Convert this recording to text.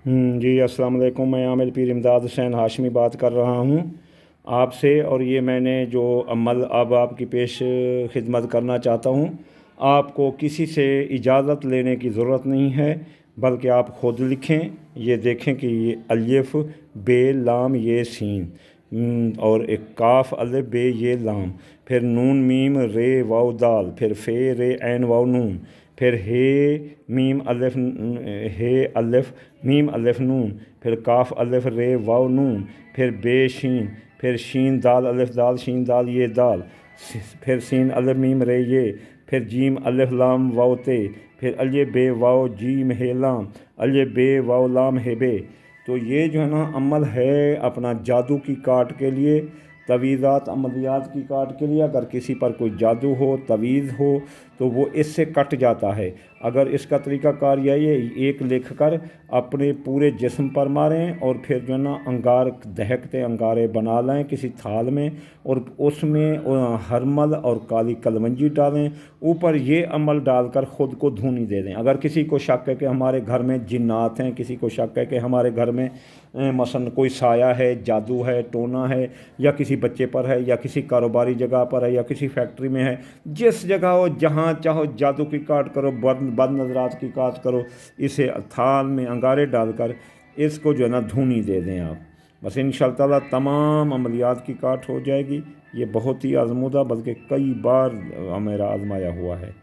जी अस्सलाम वालेकुम। मैं आमिर पीर इमदाद हुसैन हाशमी बात कर रहा हूँ आपसे, और ये मैंने जो अमल अब आपकी पेश खिदमत करना चाहता हूँ। आपको किसी से इजाज़त लेने की ज़रूरत नहीं है, बल्कि आप ख़ुद लिखें। ये देखें कि ये अलिफ बे लाम ये सीन, और एक काफ अलिफ बे ये लाम, फिर नून मीम रे वाव दाल, फिर फे रे ऐन वाव नून, फिर हे मीम अलिफ, हे अलिफ मीम अलिफ नून, फिर काफ अलिफ रे वाव नून, फिर बे शीन, फिर शीन दाल अलिफ दाल शीन दाल ये दाल, फिर सीन अलिफ मीम रे ये, फिर जीम अलिफ लाम वाव ते, फिर अलिफ बे वाव जीम हे लाम, अलिफ बे वाव लाम हे बे। तो ये जो है ना अमल है अपना जादू की काट के लिए, तवीज़ात अमलियात की काट के लिए। अगर किसी पर कोई जादू हो, तवीज़ हो, तो वो इससे कट जाता है। अगर इसका तरीक़ाकार यही है, एक लिख कर अपने पूरे जिस्म पर मारें, और फिर जो है ना अंगार, दहकते अंगारे बना लें किसी थाल में, और उसमें हरमल और काली कलवंजी डालें, ऊपर ये अमल डालकर ख़ुद को धूनी दे दें। अगर किसी को शक है कि हमारे घर में जिन्नात हैं, किसी को शक है कि हमारे घर में मसलन कोई साया है, जादू है, टोना है, या किसी बच्चे पर है, या किसी कारोबारी जगह पर है, या किसी फैक्ट्री में है, जिस जगह हो जहाँ चाहो जादू की काट करो, बद नज़रात की काट करो, इसे थाल में अंगारे डालकर इसको जो है ना धूनी दे दें आप। बस इंशाअल्लाह ताला तमाम अमलियात की काट हो जाएगी। ये बहुत ही आजमूदा, बल्कि कई बार मेरा आजमाया हुआ है।